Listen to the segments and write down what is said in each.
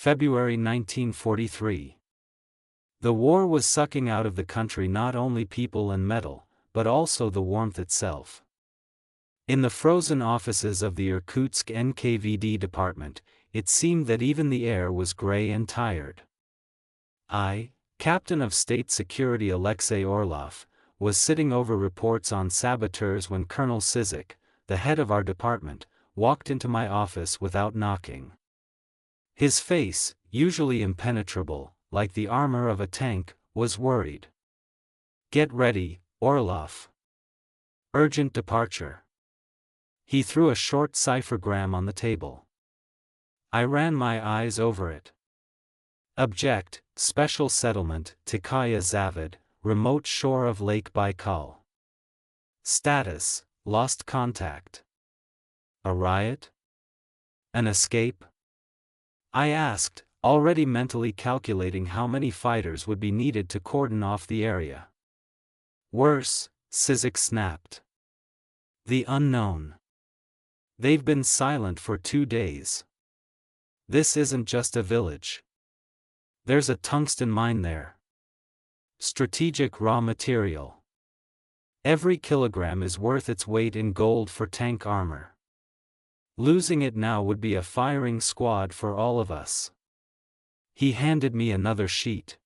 February 1943. The war was sucking out of the country not only people and metal, but also the warmth itself. In the frozen offices of the Irkutsk NKVD department, it seemed that even the air was gray and tired. I, Captain of State Security Alexei Orlov, was sitting over reports on saboteurs when Colonel Sizik, the head of our department, walked into my office without knocking. His face, usually impenetrable, like the armor of a tank, was worried. "Get ready, Orlov. Urgent departure." He threw a short ciphergram on the table. I ran my eyes over it. Object, Special Settlement, Tikaya Zavid, remote shore of Lake Baikal. Status, lost contact. A riot? An escape? I asked, already mentally calculating how many fighters would be needed to cordon off the area. Worse, Sizik snapped. The unknown. They've been silent for 2 days. This isn't just a village. There's a tungsten mine there. Strategic raw material. Every kilogram is worth its weight in gold for tank armor. Losing it now would be a firing squad for all of us. He handed me another sheet.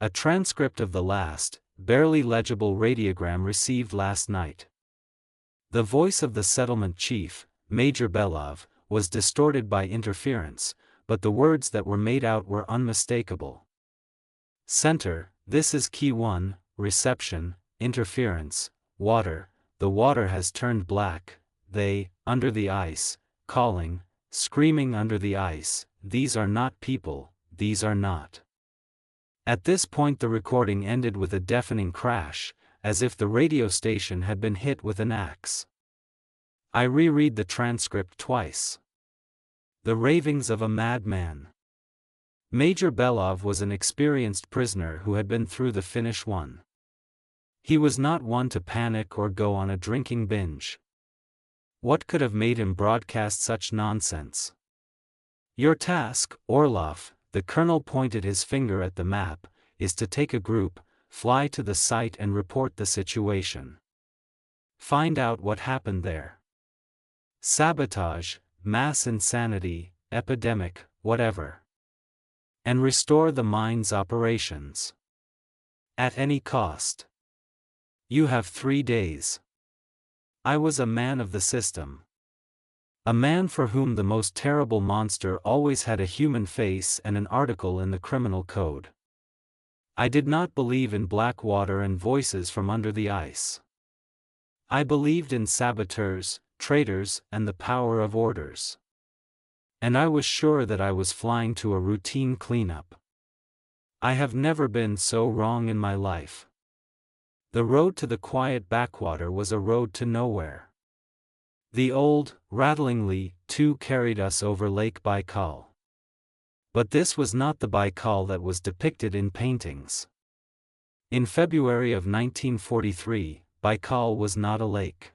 A transcript of the last, barely legible radiogram received last night. The voice of the settlement chief, Major Belov, was distorted by interference, but the words that were made out were unmistakable. Center, this is Key 1, reception, interference, water, the water has turned black, they, under the ice, calling, screaming under the ice, these are not people, these are not. At this point the recording ended with a deafening crash, as if the radio station had been hit with an axe. I reread the transcript twice. The ravings of a madman. Major Belov was an experienced prisoner who had been through the finish one. He was not one to panic or go on a drinking binge. What could have made him broadcast such nonsense? Your task, Orlov, the colonel pointed his finger at the map, is to take a group, fly to the site and report the situation. Find out what happened there. Sabotage, mass insanity, epidemic, whatever. And restore the mine's operations. At any cost. You have 3 days. I was a man of the system. A man for whom the most terrible monster always had a human face and an article in the criminal code. I did not believe in black water and voices from under the ice. I believed in saboteurs, traitors, and the power of orders. And I was sure that I was flying to a routine cleanup. I have never been so wrong in my life. The road to the quiet backwater was a road to nowhere. The old, rattlingly, too carried us over Lake Baikal. But this was not the Baikal that was depicted in paintings. In February of 1943, Baikal was not a lake.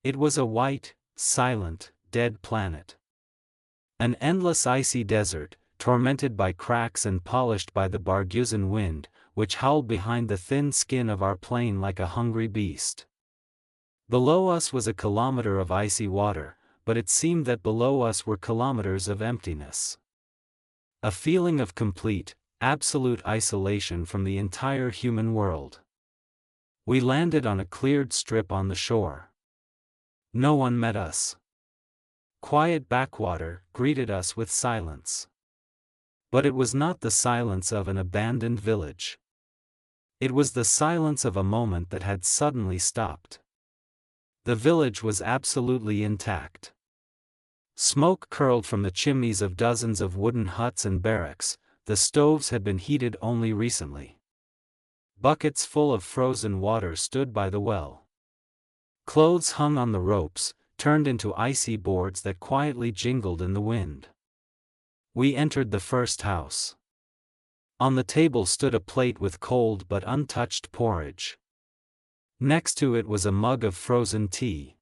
It was a white, silent, dead planet. An endless icy desert, tormented by cracks and polished by the Barguzin wind, which howled behind the thin skin of our plane like a hungry beast. Below us was a kilometer of icy water, but it seemed that below us were kilometers of emptiness. A feeling of complete, absolute isolation from the entire human world. We landed on a cleared strip on the shore. No one met us. Quiet backwater greeted us with silence. But it was not the silence of an abandoned village. It was the silence of a moment that had suddenly stopped. The village was absolutely intact. Smoke curled from the chimneys of dozens of wooden huts and barracks, the stoves had been heated only recently. Buckets full of frozen water stood by the well. Clothes hung on the ropes, turned into icy boards that quietly jingled in the wind. We entered the first house. On the table stood a plate with cold but untouched porridge. Next to it was a mug of frozen tea.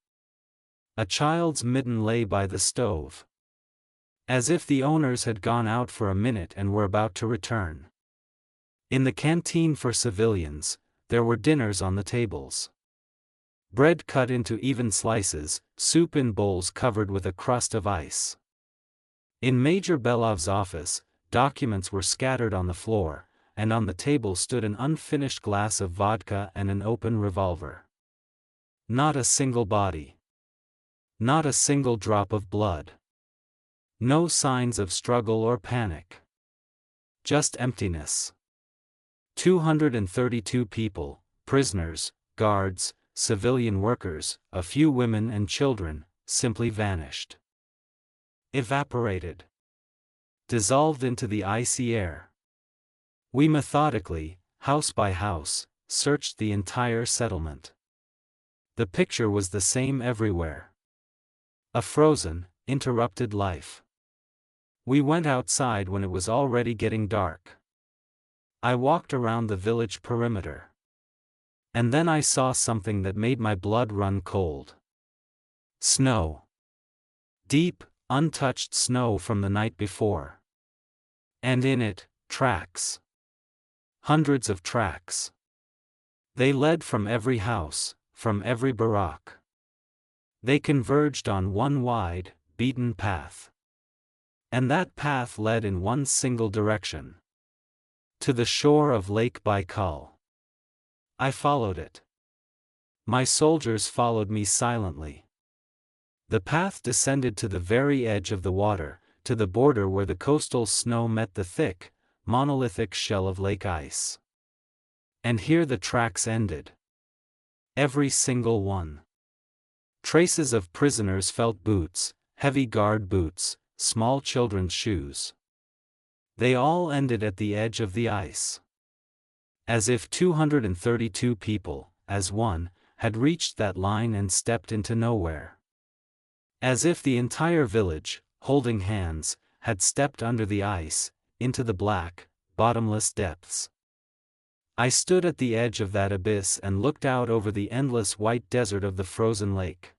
A child's mitten lay by the stove. as if the owners had gone out for a minute and were about to return. In the canteen for civilians, there were dinners on the tables. Bread cut into even slices, soup in bowls covered with a crust of ice. In Major Belov's office, documents were scattered on the floor, and on the table stood an unfinished glass of vodka and an open revolver. Not a single body. Not a single drop of blood. No signs of struggle or panic. Just emptiness. 232 people, prisoners, guards, civilian workers, a few women and children, simply vanished. Evaporated. Dissolved into the icy air. We methodically, house by house, searched the entire settlement. The picture was the same everywhere. A frozen, interrupted life. We went outside when it was already getting dark. I walked around the village perimeter. And then I saw something that made my blood run cold. Snow. Deep, untouched snow from the night before. And in it, tracks. Hundreds of tracks. They led from every house, from every barack. They converged on one wide, beaten path. And that path led in one single direction. To the shore of Lake Baikal. I followed it. My soldiers followed me silently. The path descended to the very edge of the water, to the border where the coastal snow met the thick, monolithic shell of lake ice. And here the tracks ended. Every single one. Traces of prisoners' felt boots, heavy guard boots, small children's shoes. They all ended at the edge of the ice. As if 232 people, as one, had reached that line and stepped into nowhere. As if the entire village, holding hands, had stepped under the ice, into the black, bottomless depths. I stood at the edge of that abyss and looked out over the endless white desert of the frozen lake.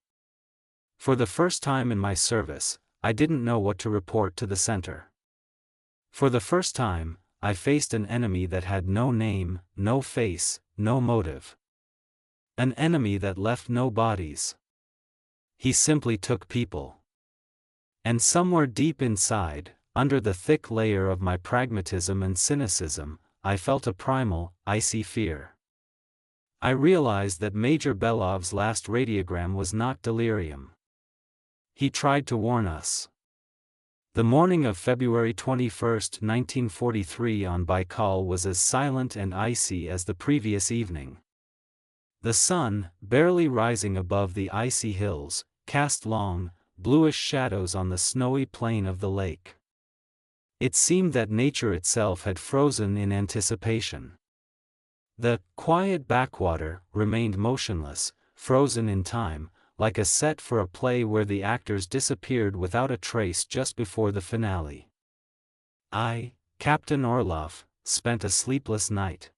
For the first time in my service, I didn't know what to report to the center. For the first time, I faced an enemy that had no name, no face, no motive. An enemy that left no bodies. He simply took people. And somewhere deep inside, under the thick layer of my pragmatism and cynicism, I felt a primal, icy fear. I realized that Major Belov's last radiogram was not delirium. He tried to warn us. The morning of February 21, 1943 on Baikal was as silent and icy as the previous evening. The sun, barely rising above the icy hills, cast long, bluish shadows on the snowy plain of the lake. It seemed that nature itself had frozen in anticipation. The quiet backwater remained motionless, frozen in time, like a set for a play where the actors disappeared without a trace just before the finale. I, Captain Orloff, spent a sleepless night.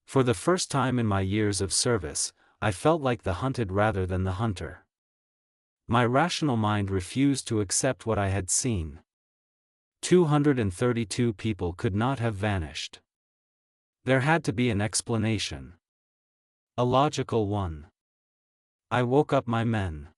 For the first time in my years of service, I felt like the hunted rather than the hunter. My rational mind refused to accept what I had seen. 232 people could not have vanished. There had to be an explanation. A logical one. I woke up my men.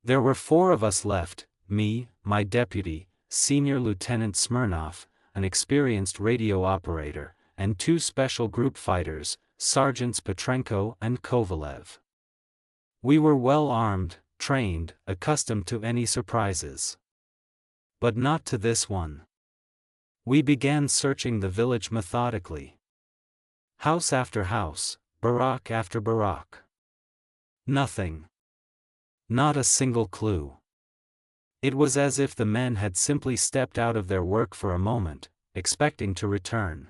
There were 4 of us left, me, my deputy, Senior Lieutenant Smirnov, an experienced radio operator, and 2 special group fighters, Sergeants Petrenko and Kovalev. We were well armed, trained, accustomed to any surprises. But not to this one. We began searching the village methodically. House after house, barack after barack. Nothing. Not a single clue. It was as if the men had simply stepped out of their work for a moment, expecting to return.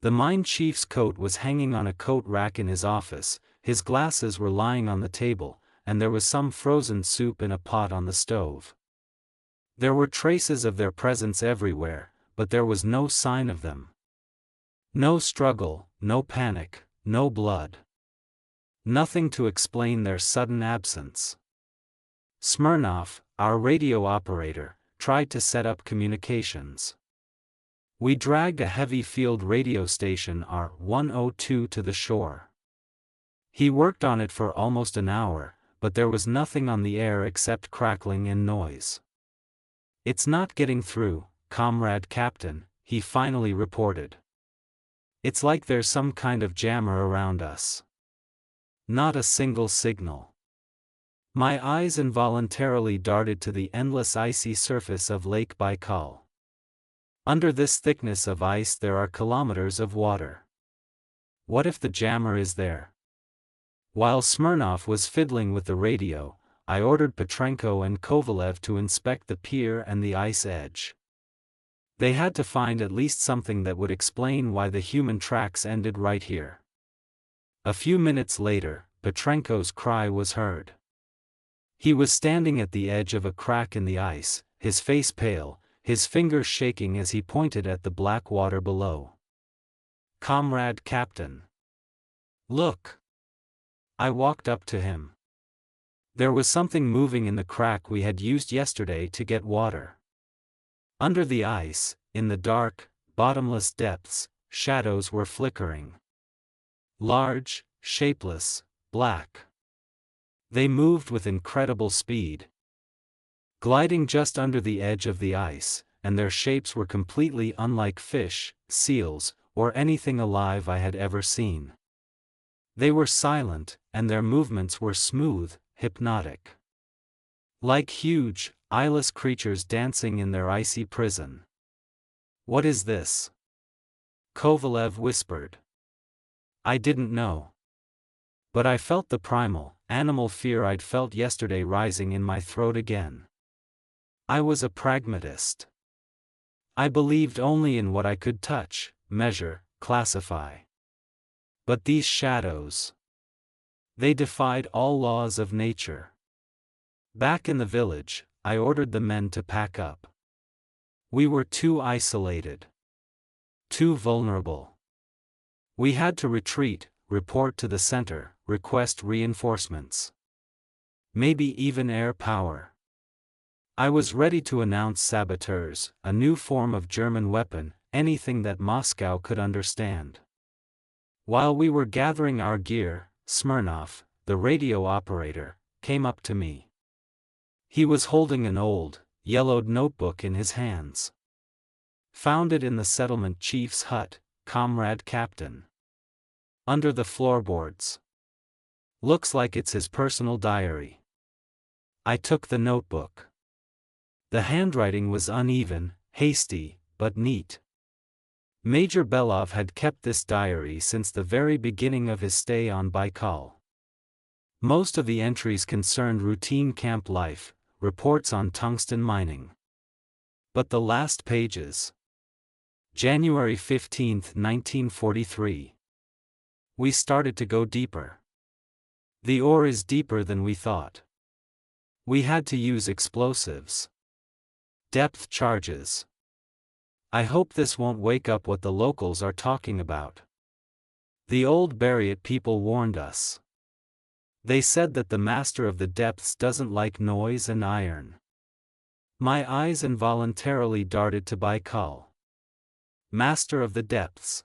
The mine chief's coat was hanging on a coat rack in his office, his glasses were lying on the table, and there was some frozen soup in a pot on the stove. There were traces of their presence everywhere, but there was no sign of them. No struggle, no panic, no blood. Nothing to explain their sudden absence. Smirnov, our radio operator, tried to set up communications. We dragged a heavy field radio station R-102 to the shore. He worked on it for almost an hour, but there was nothing on the air except crackling and noise. "It's not getting through, Comrade Captain," he finally reported. "It's like there's some kind of jammer around us. Not a single signal." My eyes involuntarily darted to the endless icy surface of Lake Baikal. Under this thickness of ice there are kilometers of water. What if the jammer is there? While Smirnov was fiddling with the radio, I ordered Petrenko and Kovalev to inspect the pier and the ice edge. They had to find at least something that would explain why the human tracks ended right here. A few minutes later, Petrenko's cry was heard. He was standing at the edge of a crack in the ice, his face pale, his fingers shaking as he pointed at the black water below. "Comrade Captain! Look!" I walked up to him. There was something moving in the crack we had used yesterday to get water. Under the ice, in the dark, bottomless depths, shadows were flickering. Large, shapeless, black. They moved with incredible speed, gliding just under the edge of the ice, and their shapes were completely unlike fish, seals, or anything alive I had ever seen. They were silent, and their movements were smooth, hypnotic. Like huge, eyeless creatures dancing in their icy prison. "What is this?" Kovalev whispered. I didn't know. But I felt the primal, animal fear I'd felt yesterday rising in my throat again. I was a pragmatist. I believed only in what I could touch, measure, classify. But these shadows. They defied all laws of nature. Back in the village, I ordered the men to pack up. We were too isolated. Too vulnerable. We had to retreat, report to the center, request reinforcements. Maybe even air power. I was ready to announce saboteurs, a new form of German weapon, anything that Moscow could understand. While we were gathering our gear, Smirnov, the radio operator, came up to me. He was holding an old, yellowed notebook in his hands. "Found it in the settlement chief's hut, Comrade Captain. Under the floorboards. Looks like it's his personal diary." I took the notebook. The handwriting was uneven, hasty, but neat. Major Belov had kept this diary since the very beginning of his stay on Baikal. Most of the entries concerned routine camp life, reports on tungsten mining. But the last pages. January 15, 1943. We started to go deeper. The ore is deeper than we thought. We had to use explosives. Depth charges. I hope this won't wake up what the locals are talking about. The old Bury It people warned us. They said that the master of the depths doesn't like noise and iron. My eyes involuntarily darted to Baikal. Master of the depths.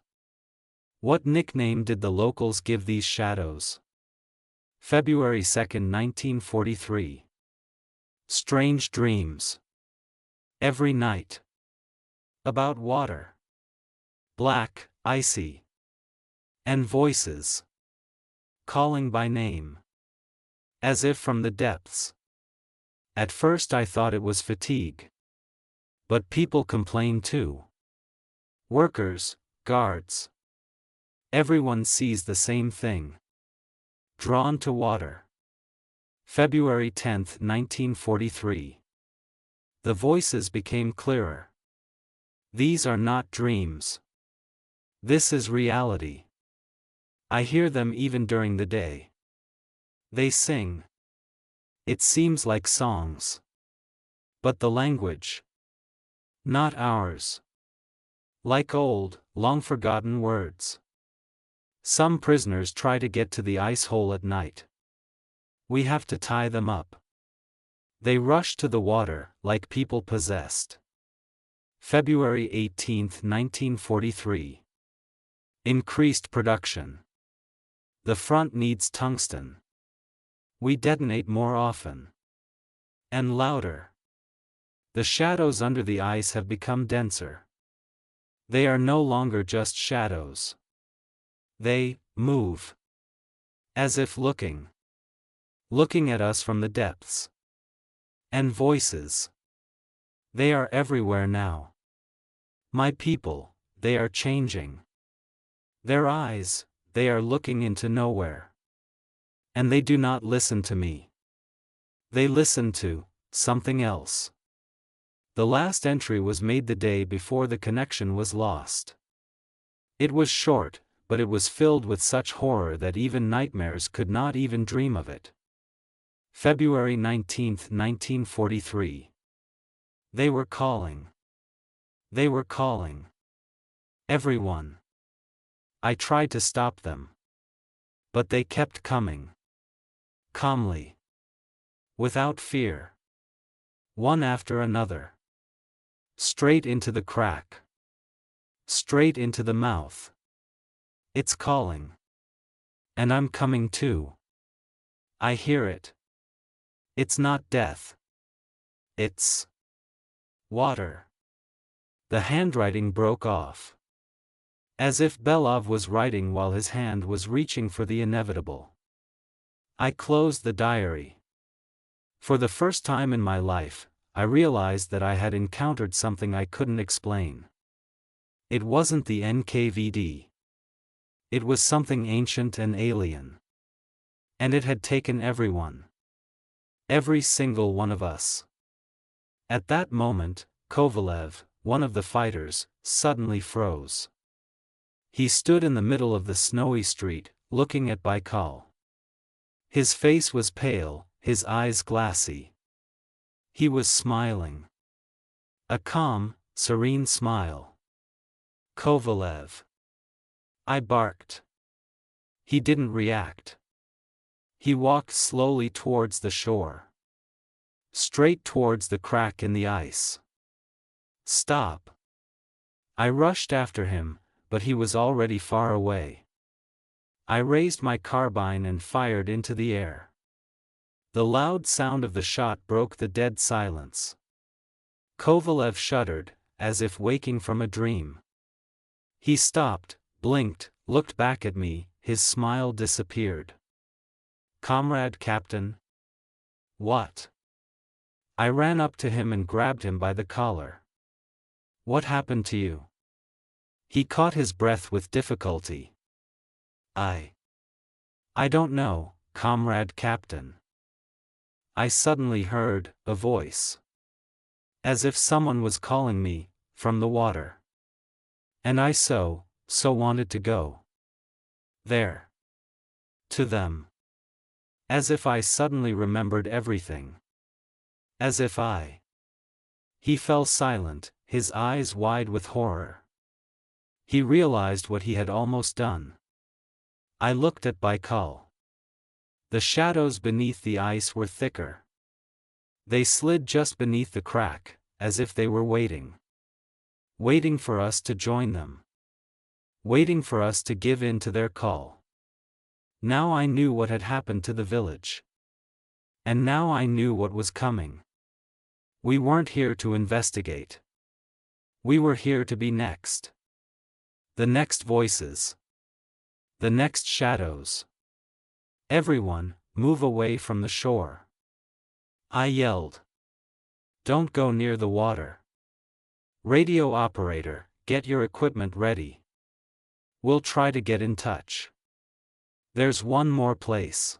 What nickname did the locals give these shadows? February 2, 1943. Strange dreams. Every night. About water. Black, icy. And voices. Calling by name. As if from the depths. At first I thought it was fatigue. But people complain too. Workers, guards. Everyone sees the same thing. Drawn to water. February 10, 1943. The voices became clearer. These are not dreams. This is reality. I hear them even during the day. They sing. It seems like songs. But the language. Not ours. Like old, long-forgotten words. Some prisoners try to get to the ice hole at night. We have to tie them up. They rushed to the water, like people possessed. February 18, 1943. Increased production. The front needs tungsten. We detonate more often. And louder. The shadows under the ice have become denser. They are no longer just shadows. They move. As if looking at us from the depths. And voices. They are everywhere now. My people, they are changing. Their eyes, they are looking into nowhere. And they do not listen to me. They listen to something else. The last entry was made the day before the connection was lost. It was short, but it was filled with such horror that even nightmares could not even dream of it. February 19, 1943. They were calling. They were calling. Everyone. I tried to stop them. But they kept coming. Calmly. Without fear. One after another. Straight into the crack. Straight into the mouth. It's calling. And I'm coming too. I hear it. It's not death. It's water. The handwriting broke off. As if Belov was writing while his hand was reaching for the inevitable. I closed the diary. For the first time in my life, I realized that I had encountered something I couldn't explain. It wasn't the NKVD. It was something ancient and alien. And it had taken everyone. Every single one of us. At that moment, Kovalev, one of the fighters, suddenly froze. He stood in the middle of the snowy street, looking at Baikal. His face was pale, his eyes glassy. He was smiling. A calm, serene smile. Kovalev. I barked. He didn't react. He walked slowly towards the shore. Straight towards the crack in the ice. Stop. I rushed after him, but he was already far away. I raised my carbine and fired into the air. The loud sound of the shot broke the dead silence. Kovalev shuddered, as if waking from a dream. He stopped, blinked, looked back at me, his smile disappeared. Comrade Captain? What? I ran up to him and grabbed him by the collar. What happened to you? He caught his breath with difficulty. I don't know, Comrade Captain. I suddenly heard a voice. As if someone was calling me, from the water. And I so wanted to go. There. To them. As if I suddenly remembered everything. As if I. He fell silent, his eyes wide with horror. He realized what he had almost done. I looked at Baikal. The shadows beneath the ice were thicker. They slid just beneath the crack, as if they were waiting. Waiting for us to join them. Waiting for us to give in to their call. Now I knew what had happened to the village. And now I knew what was coming. We weren't here to investigate. We were here to be next. The next voices. The next shadows. Everyone, move away from the shore. I yelled. Don't go near the water. Radio operator, get your equipment ready. We'll try to get in touch. There's one more place.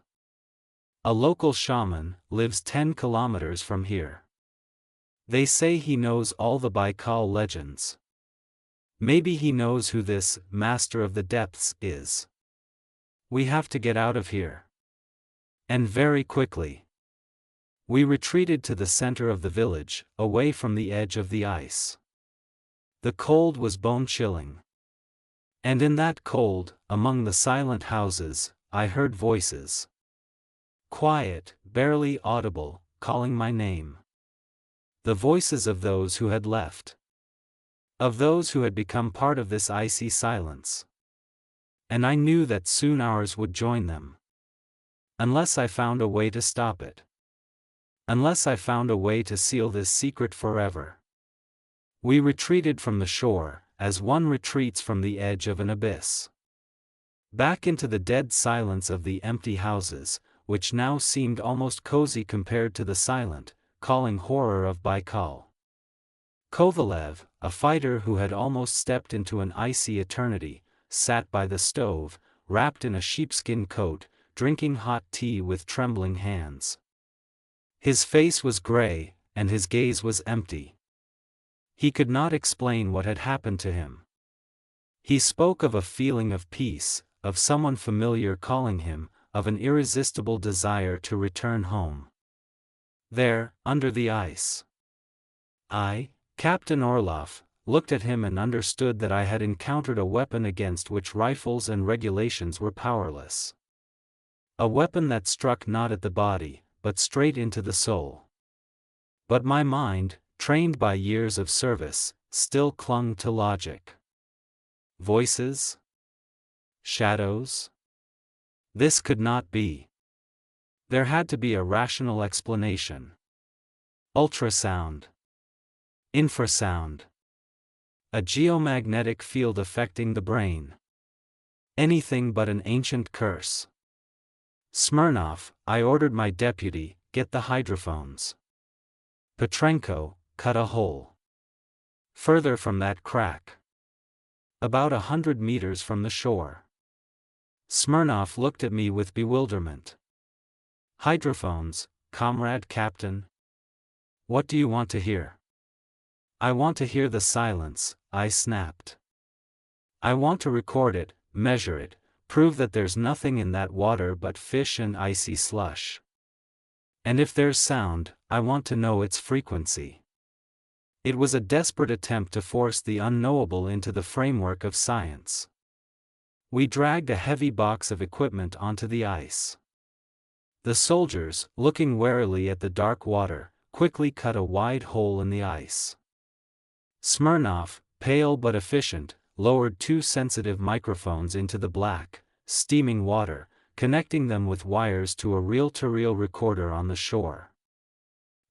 A local shaman lives 10 kilometers from here. They say he knows all the Baikal legends. Maybe he knows who this master of the depths is. We have to get out of here. And very quickly. We retreated to the center of the village, away from the edge of the ice. The cold was bone-chilling. And in that cold, among the silent houses, I heard voices. Quiet, barely audible, calling my name. The voices of those who had left. Of those who had become part of this icy silence. And I knew that soon ours would join them. Unless I found a way to stop it. Unless I found a way to seal this secret forever. We retreated from the shore, as one retreats from the edge of an abyss. Back into the dead silence of the empty houses, which now seemed almost cozy compared to the silent, calling horror of Baikal. Kovalev, a fighter who had almost stepped into an icy eternity, sat by the stove, wrapped in a sheepskin coat, drinking hot tea with trembling hands. His face was gray, and his gaze was empty. He could not explain what had happened to him. He spoke of a feeling of peace, of someone familiar calling him, of an irresistible desire to return home. There, under the ice. I, Captain Orlov, looked at him and understood that I had encountered a weapon against which rifles and regulations were powerless. A weapon that struck not at the body, but straight into the soul. But my mind, trained by years of service, still clung to logic. Voices? Shadows? This could not be. There had to be a rational explanation. Ultrasound. Infrasound. A geomagnetic field affecting the brain. Anything but an ancient curse. Smirnov, I ordered my deputy, get the hydrophones. Petrenko, cut a hole. Further from that crack. About 100 meters from the shore. Smirnov looked at me with bewilderment. Hydrophones, comrade captain? What do you want to hear? I want to hear the silence, I snapped. I want to record it, measure it, prove that there's nothing in that water but fish and icy slush. And if there's sound, I want to know its frequency. It was a desperate attempt to force the unknowable into the framework of science. We dragged a heavy box of equipment onto the ice. The soldiers, looking warily at the dark water, quickly cut a wide hole in the ice. Smirnov, pale but efficient, lowered 2 sensitive microphones into the black, steaming water, connecting them with wires to a reel-to-reel recorder on the shore.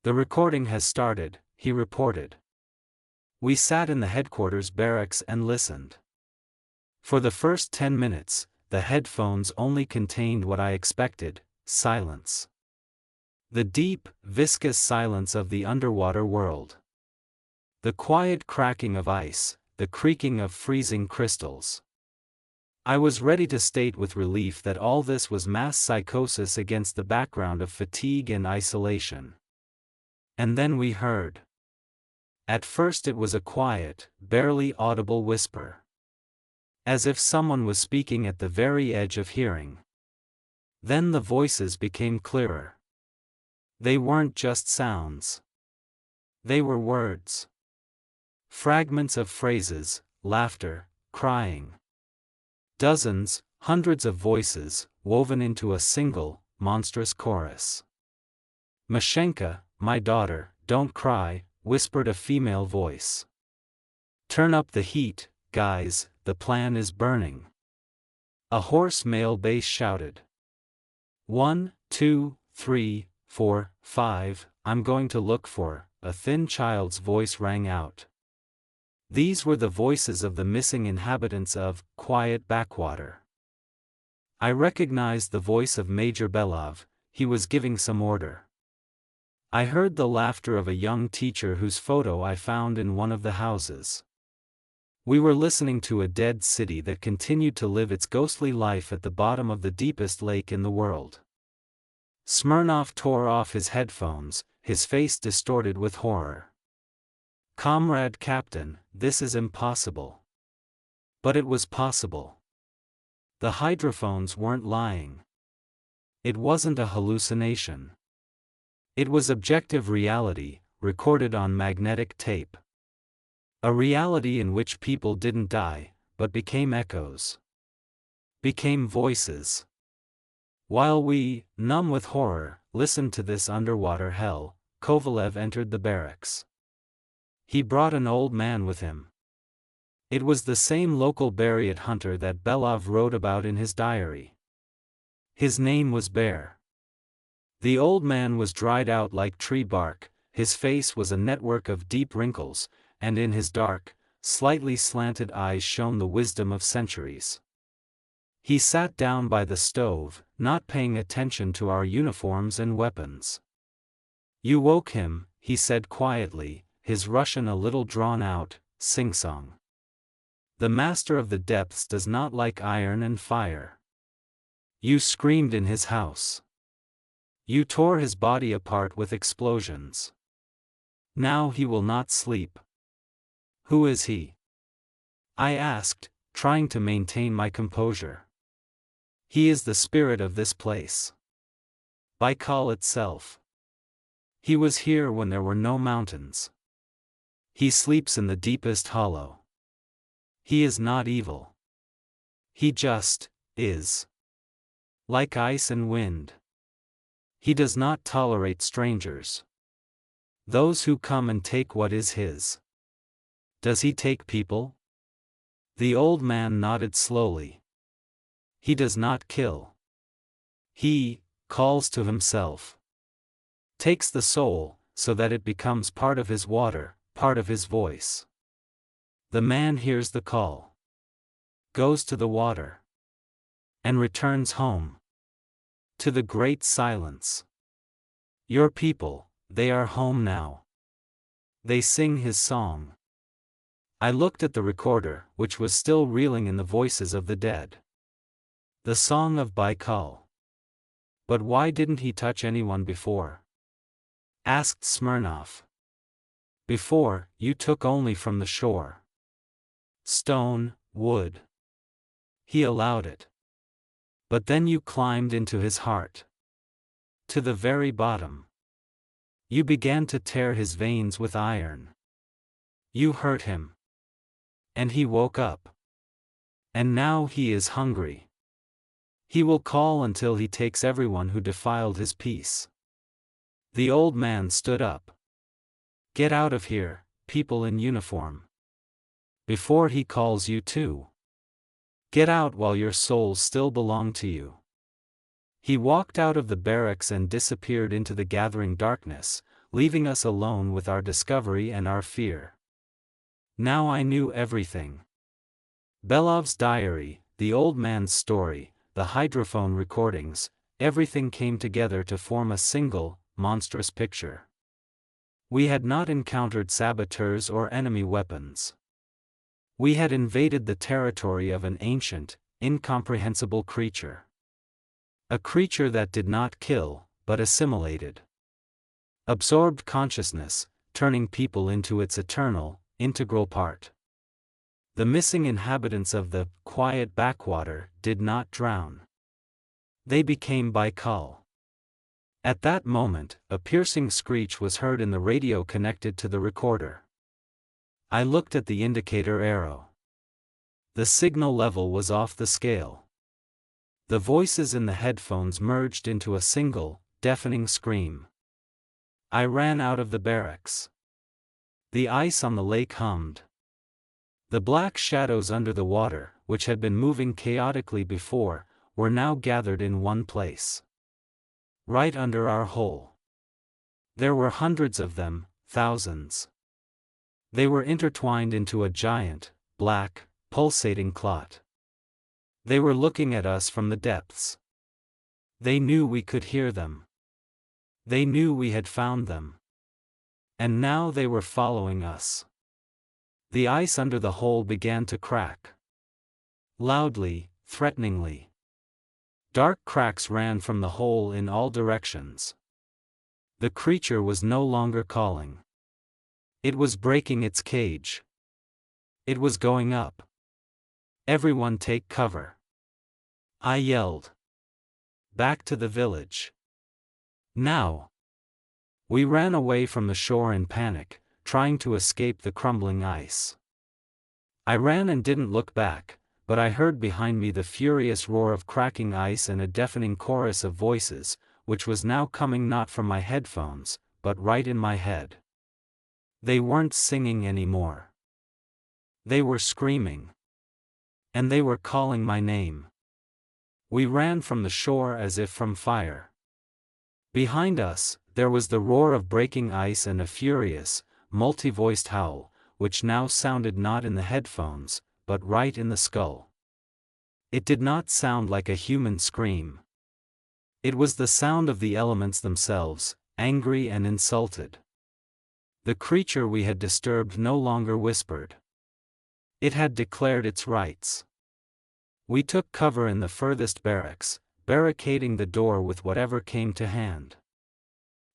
The recording has started, he reported. We sat in the headquarters barracks and listened. For the first 10 minutes, the headphones only contained what I expected, silence. The deep, viscous silence of the underwater world. The quiet cracking of ice, the creaking of freezing crystals. I was ready to state with relief that all this was mass psychosis against the background of fatigue and isolation. And then we heard. At first it was a quiet, barely audible whisper. As if someone was speaking at the very edge of hearing. Then the voices became clearer. They weren't just sounds. They were words. Fragments of phrases, laughter, crying. Dozens, hundreds of voices, woven into a single, monstrous chorus. Mashenka, my daughter, don't cry, whispered a female voice. Turn up the heat, guys, the plan is burning. A hoarse male bass shouted. 1, 2, 3, 4, 5, I'm going to look for, a thin child's voice rang out. These were the voices of the missing inhabitants of Quiet Backwater. I recognized the voice of Major Belov, he was giving some order. I heard the laughter of a young teacher whose photo I found in one of the houses. We were listening to a dead city that continued to live its ghostly life at the bottom of the deepest lake in the world. Smirnov tore off his headphones, his face distorted with horror. Comrade Captain, this is impossible. But it was possible. The hydrophones weren't lying. It wasn't a hallucination. It was objective reality, recorded on magnetic tape. A reality in which people didn't die, but became echoes. Became voices. While we, numb with horror, listened to this underwater hell, Kovalev entered the barracks. He brought an old man with him. It was the same local Buryat hunter that Belov wrote about in his diary. His name was Bear. The old man was dried out like tree bark, his face was a network of deep wrinkles, and in his dark, slightly slanted eyes shone the wisdom of centuries. He sat down by the stove, not paying attention to our uniforms and weapons. "You woke him," he said quietly, his Russian a little drawn out, sing-song. "The master of the depths does not like iron and fire. You screamed in his house. You tore his body apart with explosions. Now he will not sleep." "Who is he?" I asked, trying to maintain my composure. "He is the spirit of this place. Baikal itself. He was here when there were no mountains. He sleeps in the deepest hollow. He is not evil. He just is. Like ice and wind. He does not tolerate strangers. Those who come and take what is his." "Does he take people?" The old man nodded slowly. "He does not kill. He calls to himself. Takes the soul, so that it becomes part of his water, part of his voice. The man hears the call. Goes to the water. And returns home. To the great silence. Your people, they are home now. They sing his song." I looked at the recorder, which was still reeling in the voices of the dead. The song of Baikal. "But why didn't he touch anyone before?" asked Smirnov. "Before, you took only from the shore. Stone, wood. He allowed it. But then you climbed into his heart. To the very bottom. You began to tear his veins with iron. You hurt him. And he woke up. And now he is hungry. He will call until he takes everyone who defiled his peace." The old man stood up. "Get out of here, people in uniform. Before he calls you too. Get out while your souls still belong to you." He walked out of the barracks and disappeared into the gathering darkness, leaving us alone with our discovery and our fear. Now I knew everything. Belov's diary, the old man's story, the hydrophone recordings, everything came together to form a single, monstrous picture. We had not encountered saboteurs or enemy weapons. We had invaded the territory of an ancient, incomprehensible creature. A creature that did not kill, but assimilated. Absorbed consciousness, turning people into its eternal, integral part. The missing inhabitants of the quiet backwater did not drown. They became Baikal. At that moment, a piercing screech was heard in the radio connected to the recorder. I looked at the indicator arrow. The signal level was off the scale. The voices in the headphones merged into a single, deafening scream. I ran out of the barracks. The ice on the lake hummed. The black shadows under the water, which had been moving chaotically before, were now gathered in one place. Right under our hole. There were hundreds of them, thousands. They were intertwined into a giant, black, pulsating clot. They were looking at us from the depths. They knew we could hear them. They knew we had found them. And now they were following us. The ice under the hole began to crack. Loudly, threateningly. Dark cracks ran from the hole in all directions. The creature was no longer calling. It was breaking its cage. It was going up. "Everyone take cover!" I yelled. "Back to the village. Now!" We ran away from the shore in panic, trying to escape the crumbling ice. I ran and didn't look back, but I heard behind me the furious roar of cracking ice and a deafening chorus of voices, which was now coming not from my headphones, but right in my head. They weren't singing anymore. They were screaming. And they were calling my name. We ran from the shore as if from fire. Behind us, there was the roar of breaking ice and a furious, multi-voiced howl, which now sounded not in the headphones, but right in the skull. It did not sound like a human scream. It was the sound of the elements themselves, angry and insulted. The creature we had disturbed no longer whispered. It had declared its rights. We took cover in the furthest barracks, barricading the door with whatever came to hand.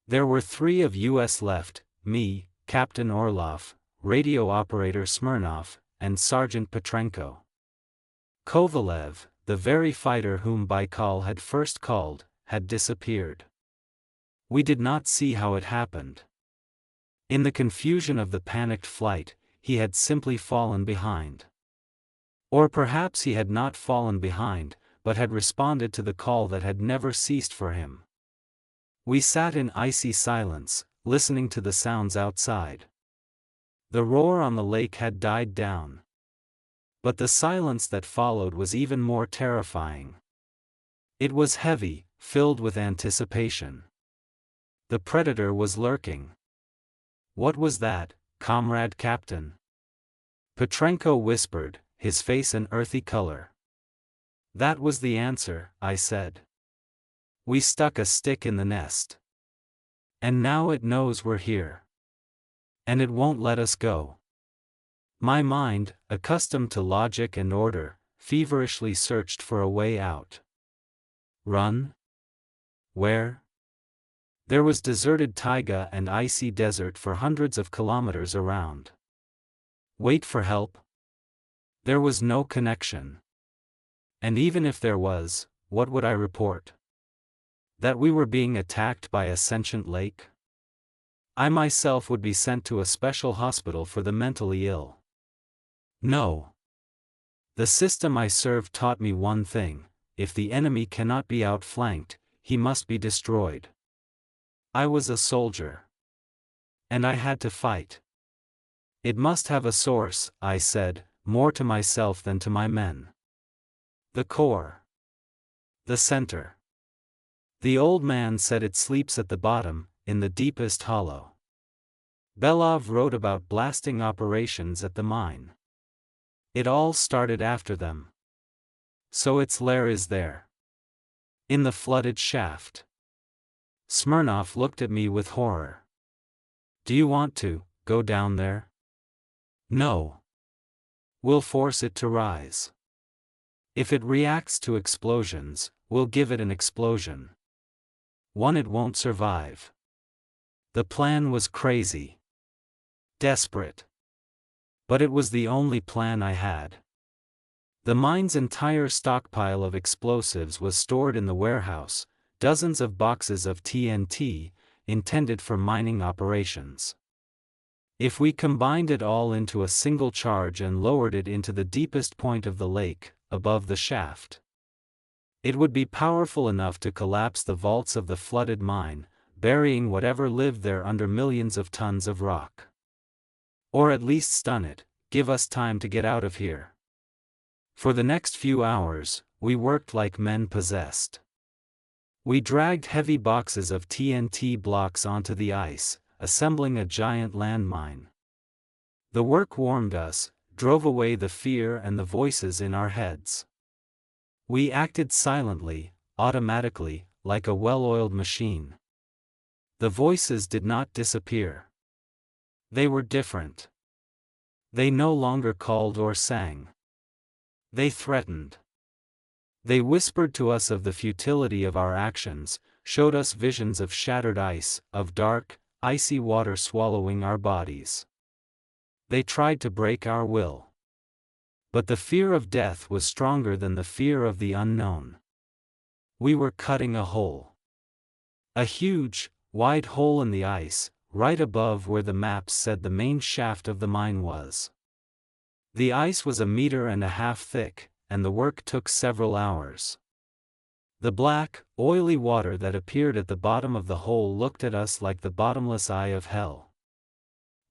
There were 3 of us left, me, Captain Orlov, radio operator Smirnov, and Sergeant Petrenko. Kovalev, the very fighter whom Baikal had first called, had disappeared. We did not see how it happened. In the confusion of the panicked flight, he had simply fallen behind. Or perhaps he had not fallen behind, but had responded to the call that had never ceased for him. We sat in icy silence, listening to the sounds outside. The roar on the lake had died down. But the silence that followed was even more terrifying. It was heavy, filled with anticipation. The predator was lurking. "What was that, comrade captain?" Petrenko whispered, his face an earthy color. "That was the answer," I said. "We stuck a stick in the nest. And now it knows we're here. And it won't let us go." My mind, accustomed to logic and order, feverishly searched for a way out. Run? Where? There was deserted taiga and icy desert for hundreds of kilometers around. Wait for help? There was no connection. And even if there was, what would I report? That we were being attacked by a sentient lake? I myself would be sent to a special hospital for the mentally ill. No. The system I served taught me one thing: if the enemy cannot be outflanked, he must be destroyed. I was a soldier. And I had to fight. It must have a source, I said, more to myself than to my men. The core. The center. The old man said it sleeps at the bottom, in the deepest hollow. Belov wrote about blasting operations at the mine. It all started after them. So its lair is there. In the flooded shaft. Smirnov looked at me with horror. "Do you want to go down there?" "No. We'll force it to rise. If it reacts to explosions, we'll give it an explosion. One it won't survive." The plan was crazy. Desperate. But it was the only plan I had. The mine's entire stockpile of explosives was stored in the warehouse, dozens of boxes of TNT, intended for mining operations. If we combined it all into a single charge and lowered it into the deepest point of the lake, above the shaft, it would be powerful enough to collapse the vaults of the flooded mine, burying whatever lived there under millions of tons of rock. Or at least stun it, give us time to get out of here. For the next few hours, we worked like men possessed. We dragged heavy boxes of TNT blocks onto the ice, assembling a giant landmine. The work warmed us, drove away the fear and the voices in our heads. We acted silently, automatically, like a well-oiled machine. The voices did not disappear. They were different. They no longer called or sang. They threatened. They whispered to us of the futility of our actions, showed us visions of shattered ice, of dark, icy water swallowing our bodies. They tried to break our will. But the fear of death was stronger than the fear of the unknown. We were cutting a hole. A huge, wide hole in the ice, right above where the maps said the main shaft of the mine was. The ice was 1.5 meters thick, and the work took several hours. The black, oily water that appeared at the bottom of the hole looked at us like the bottomless eye of hell.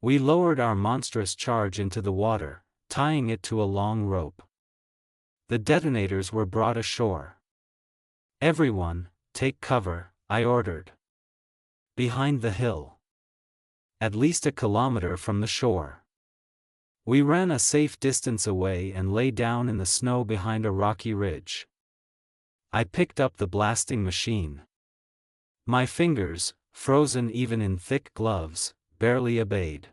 We lowered our monstrous charge into the water, tying it to a long rope. The detonators were brought ashore. "Everyone, take cover," I ordered. "Behind the hill. At least a kilometer from the shore." We ran a safe distance away and lay down in the snow behind a rocky ridge. I picked up the blasting machine. My fingers, frozen even in thick gloves, barely obeyed.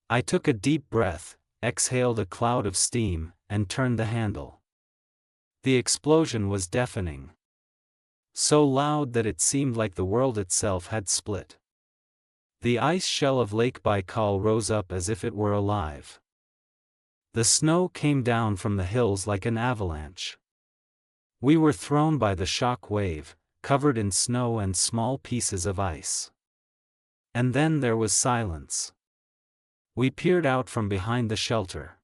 I took a deep breath, exhaled a cloud of steam, and turned the handle. The explosion was deafening. So loud that it seemed like the world itself had split. The ice shell of Lake Baikal rose up as if it were alive. The snow came down from the hills like an avalanche. We were thrown by the shock wave, covered in snow and small pieces of ice. And then there was silence. We peered out from behind the shelter.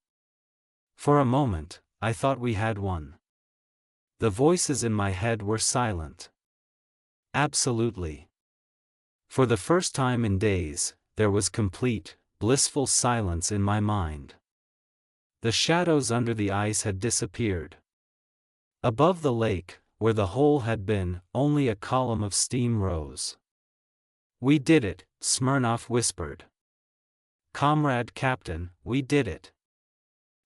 For a moment, I thought we had won. The voices in my head were silent. Absolutely. For the first time in days, there was complete, blissful silence in my mind. The shadows under the ice had disappeared. Above the lake, where the hole had been, only a column of steam rose. "We did it," Smirnov whispered. "Comrade Captain, we did it."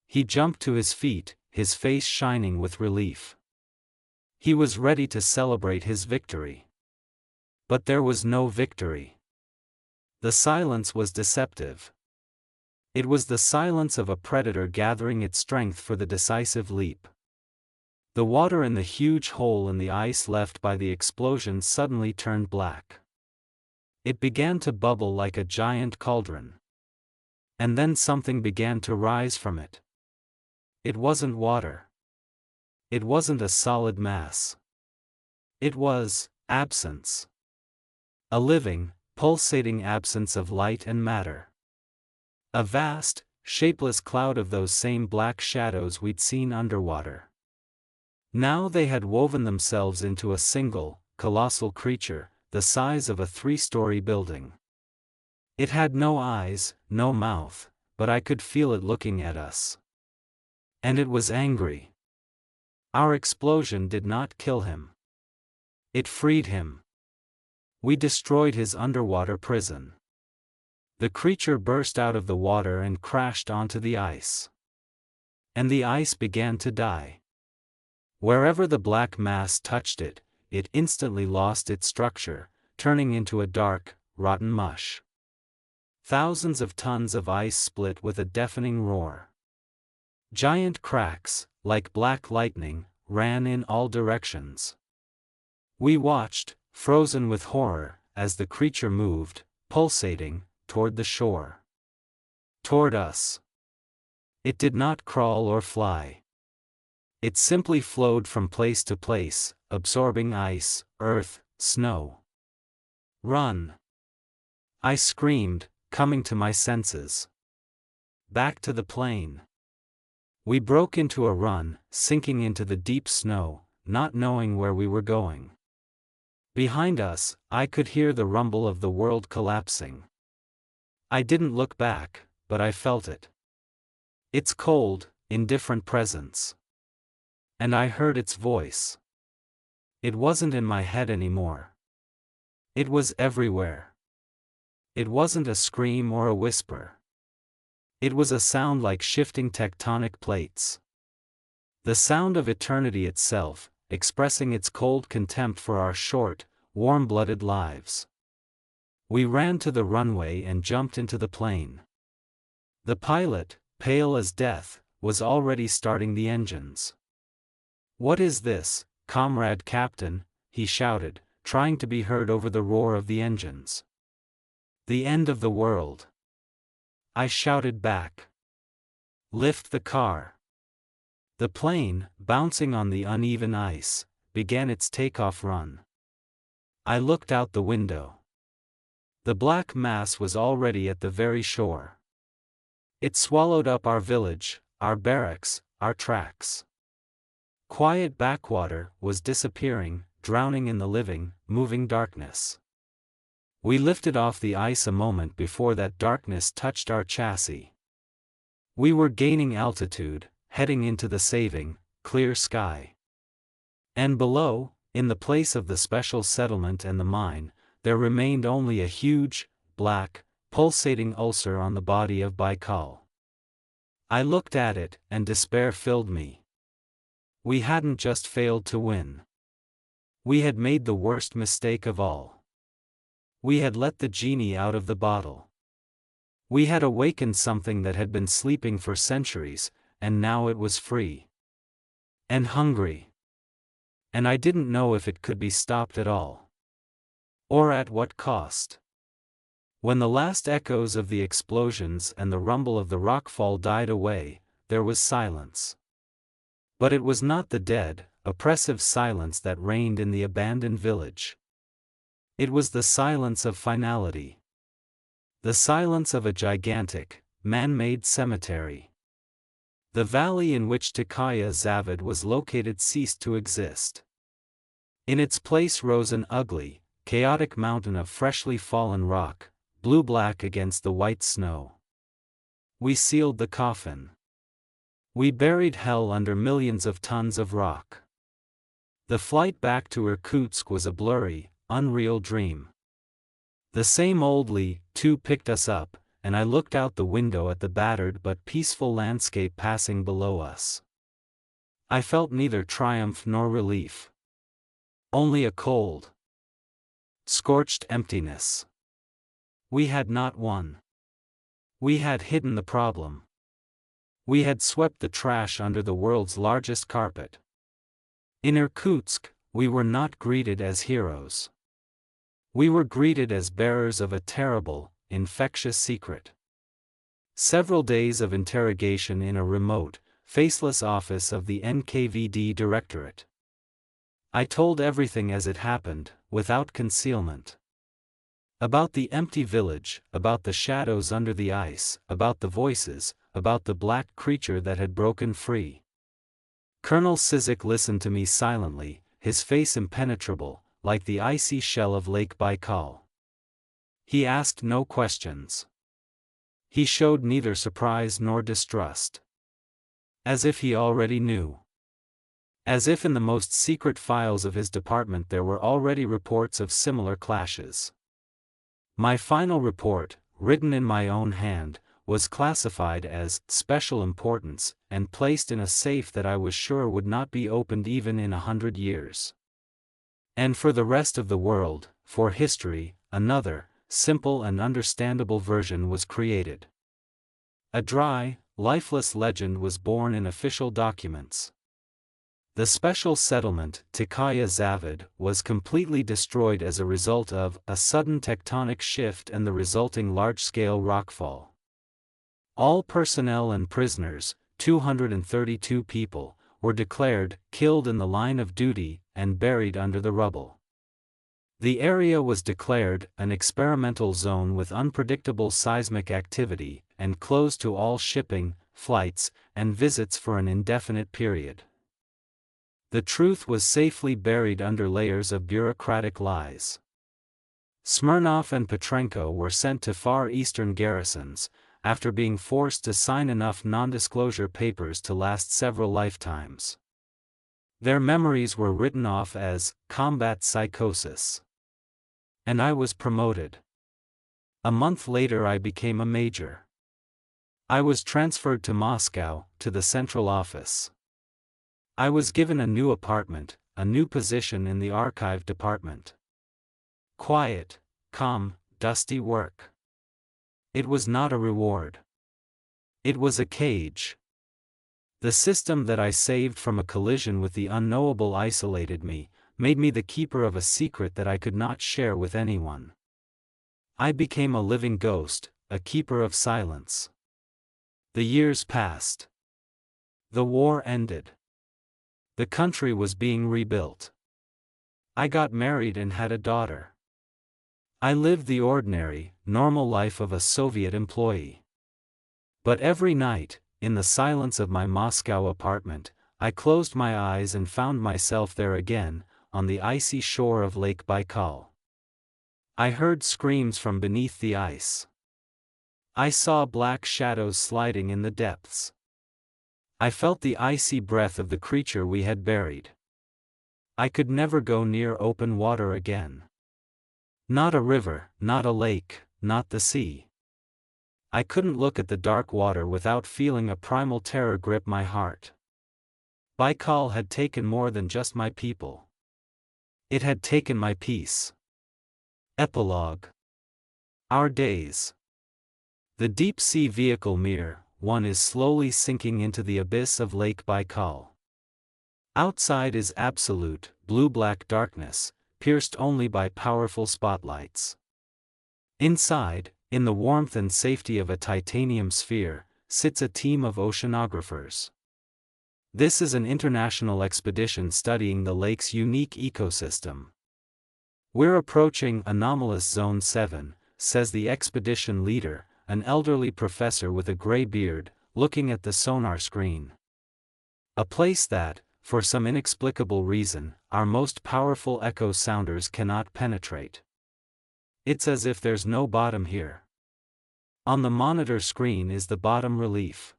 He jumped to his feet, his face shining with relief. He was ready to celebrate his victory. But there was no victory. The silence was deceptive. It was the silence of a predator gathering its strength for the decisive leap. The water in the huge hole in the ice left by the explosion suddenly turned black. It began to bubble like a giant cauldron. And then something began to rise from it. It wasn't water. It wasn't a solid mass. It was absence. A living, pulsating absence of light and matter. A vast, shapeless cloud of those same black shadows we'd seen underwater. Now they had woven themselves into a single, colossal creature, the size of a 3-story building. It had no eyes, no mouth, but I could feel it looking at us. And it was angry. Our explosion did not kill him. It freed him. We destroyed his underwater prison. The creature burst out of the water and crashed onto the ice. And the ice began to die. Wherever the black mass touched it, it instantly lost its structure, turning into a dark, rotten mush. Thousands of tons of ice split with a deafening roar. Giant cracks, like black lightning, ran in all directions. We watched, frozen with horror, as the creature moved, pulsating, toward the shore. Toward us. It did not crawl or fly. It simply flowed from place to place, absorbing ice, earth, snow. "Run!" I screamed, coming to my senses. Back to the plane. We broke into a run, sinking into the deep snow, not knowing where we were going. Behind us, I could hear the rumble of the world collapsing. I didn't look back, but I felt it. Its cold, indifferent presence. And I heard its voice. It wasn't in my head anymore. It was everywhere. It wasn't a scream or a whisper. It was a sound like shifting tectonic plates. The sound of eternity itself, expressing its cold contempt for our short, warm-blooded lives. We ran to the runway and jumped into the plane. The pilot, pale as death, was already starting the engines. "What is this, Comrade Captain?" he shouted, trying to be heard over the roar of the engines. "The end of the world." I shouted back. "Lift the car." The plane, bouncing on the uneven ice, began its takeoff run. I looked out the window. The black mass was already at the very shore. It swallowed up our village, our barracks, our tracks. quiet backwater was disappearing, drowning in the living, moving darkness. We lifted off the ice a moment before that darkness touched our chassis. We were gaining altitude, heading into the saving, clear sky. And below, in the place of the special settlement and the mine, there remained only a huge, black, pulsating ulcer on the body of Baikal. I looked at it, and despair filled me. We hadn't just failed to win. We had made the worst mistake of all. We had let the genie out of the bottle. We had awakened something that had been sleeping for centuries, and now it was free. And hungry. And I didn't know if it could be stopped at all. Or at what cost. When the last echoes of the explosions and the rumble of the rockfall died away, there was silence. But it was not the dead, oppressive silence that reigned in the abandoned village. It was the silence of finality. The silence of a gigantic, man-made cemetery. The valley in which Tikaya Zavid was located ceased to exist. In its place rose an ugly, chaotic mountain of freshly fallen rock, blue-black against the white snow. We sealed the coffin. We buried hell under millions of tons of rock. The flight back to Irkutsk was a blurry, unreal dream. The same old Li-2 picked us up, and I looked out the window at the battered but peaceful landscape passing below us. I felt neither triumph nor relief. Only a cold, scorched emptiness. We had not won. We had hidden the problem. We had swept the trash under the world's largest carpet. In Irkutsk, we were not greeted as heroes. We were greeted as bearers of a terrible, infectious secret. Several days of interrogation in a remote, faceless office of the NKVD Directorate. I told everything as it happened, without concealment. About the empty village, about the shadows under the ice, about the voices, about the black creature that had broken free. Colonel Sizik listened to me silently, his face impenetrable, like the icy shell of Lake Baikal. He asked no questions. He showed neither surprise nor distrust. As if he already knew. As if in the most secret files of his department there were already reports of similar clashes. My final report, written in my own hand, was classified as special importance and placed in a safe that I was sure would not be opened even in 100 years. And for the rest of the world, for history, another, simple and understandable version was created. A dry, lifeless legend was born in official documents. The special settlement, Tikaya Zavid, was completely destroyed as a result of a sudden tectonic shift and the resulting large-scale rockfall. All personnel and prisoners, 232 people, were declared killed in the line of duty and buried under the rubble. The area was declared an experimental zone with unpredictable seismic activity and closed to all shipping, flights, and visits for an indefinite period. The truth was safely buried under layers of bureaucratic lies. Smirnov and Petrenko were sent to Far Eastern garrisons, after being forced to sign enough non-disclosure papers to last several lifetimes. Their memories were written off as combat psychosis. And I was promoted. A month later I became a major. I was transferred to Moscow, to the central office. I was given a new apartment, a new position in the archive department. Quiet, calm, dusty work. It was not a reward. It was a cage. The system that I saved from a collision with the unknowable isolated me, made me the keeper of a secret that I could not share with anyone. I became a living ghost, a keeper of silence. The years passed. The war ended. The country was being rebuilt. I got married and had a daughter. I lived the ordinary, normal life of a Soviet employee. But every night, in the silence of my Moscow apartment, I closed my eyes and found myself there again, on the icy shore of Lake Baikal. I heard screams from beneath the ice. I saw black shadows sliding in the depths. I felt the icy breath of the creature we had buried. I could never go near open water again. Not a river, not a lake, not the sea. I couldn't look at the dark water without feeling a primal terror grip my heart. Baikal had taken more than just my people. It had taken my peace. Epilogue. Our days. The deep-sea vehicle Mir-1 is slowly sinking into the abyss of Lake Baikal. Outside is absolute, blue-black darkness, pierced only by powerful spotlights. Inside, in the warmth and safety of a titanium sphere, sits a team of oceanographers. This is an international expedition studying the lake's unique ecosystem. We're approaching Anomalous Zone 7, says the expedition leader, an elderly professor with a gray beard, looking at the sonar screen. A place that, for some inexplicable reason, our most powerful echo sounders cannot penetrate. It's as if there's no bottom here. On the monitor screen is the bottom relief.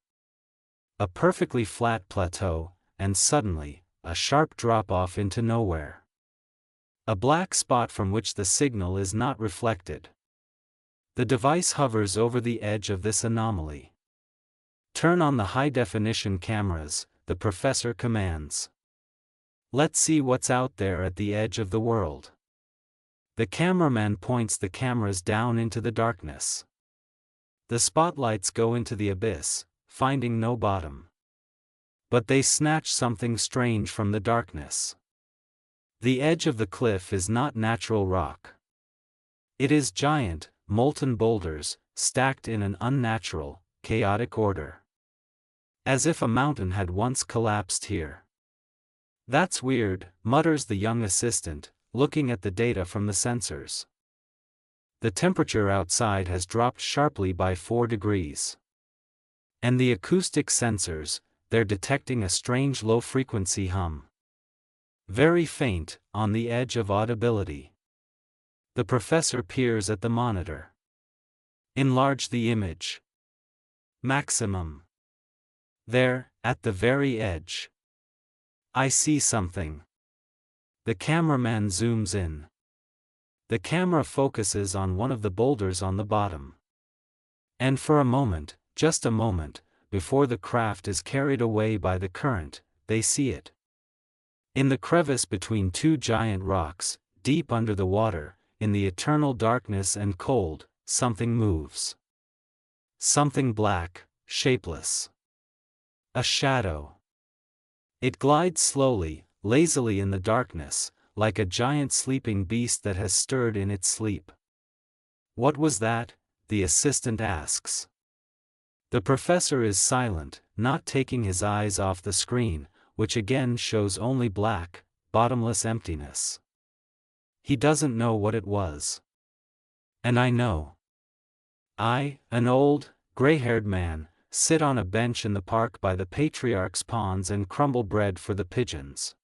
A perfectly flat plateau, and suddenly, a sharp drop-off into nowhere. A black spot from which the signal is not reflected. The device hovers over the edge of this anomaly. Turn on the high-definition cameras, the professor commands. Let's see what's out there at the edge of the world. The cameraman points the cameras down into the darkness. The spotlights go into the abyss, finding no bottom. But they snatch something strange from the darkness. The edge of the cliff is not natural rock. It is giant, molten boulders, stacked in an unnatural, chaotic order. As if a mountain had once collapsed here. That's weird, mutters the young assistant, looking at the data from the sensors. The temperature outside has dropped sharply by 4 degrees. And the acoustic sensors, they're detecting a strange low-frequency hum. Very faint, on the edge of audibility. The professor peers at the monitor. Enlarge the image. Maximum. There, at the very edge. I see something. The cameraman zooms in. The camera focuses on one of the boulders on the bottom. And for a moment, just a moment, before the craft is carried away by the current, they see it. In the crevice between two giant rocks, deep under the water, in the eternal darkness and cold, something moves. Something black, shapeless. A shadow. It glides slowly, lazily in the darkness, like a giant sleeping beast that has stirred in its sleep. What was that? The assistant asks. The professor is silent, not taking his eyes off the screen, which again shows only black, bottomless emptiness. He doesn't know what it was. And I know. I, an old, gray-haired man, sit on a bench in the park by the patriarch's ponds and crumble bread for the pigeons.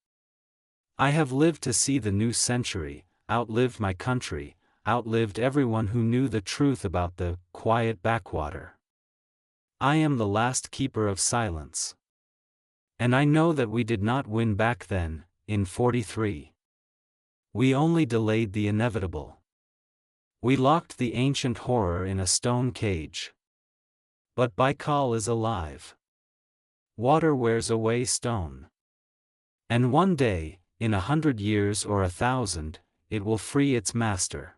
I have lived to see the new century, outlived my country, outlived everyone who knew the truth about the quiet backwater. I am the last keeper of silence. And I know that we did not win back then, in 43. We only delayed the inevitable. We locked the ancient horror in a stone cage. But Baikal is alive. Water wears away stone. And one day, in 100 years or 1,000, it will free its master.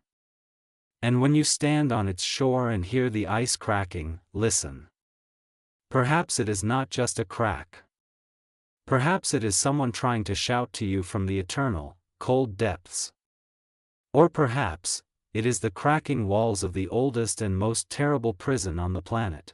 And when you stand on its shore and hear the ice cracking, listen. Perhaps it is not just a crack. Perhaps it is someone trying to shout to you from the eternal, cold depths. Or perhaps, it is the cracking walls of the oldest and most terrible prison on the planet.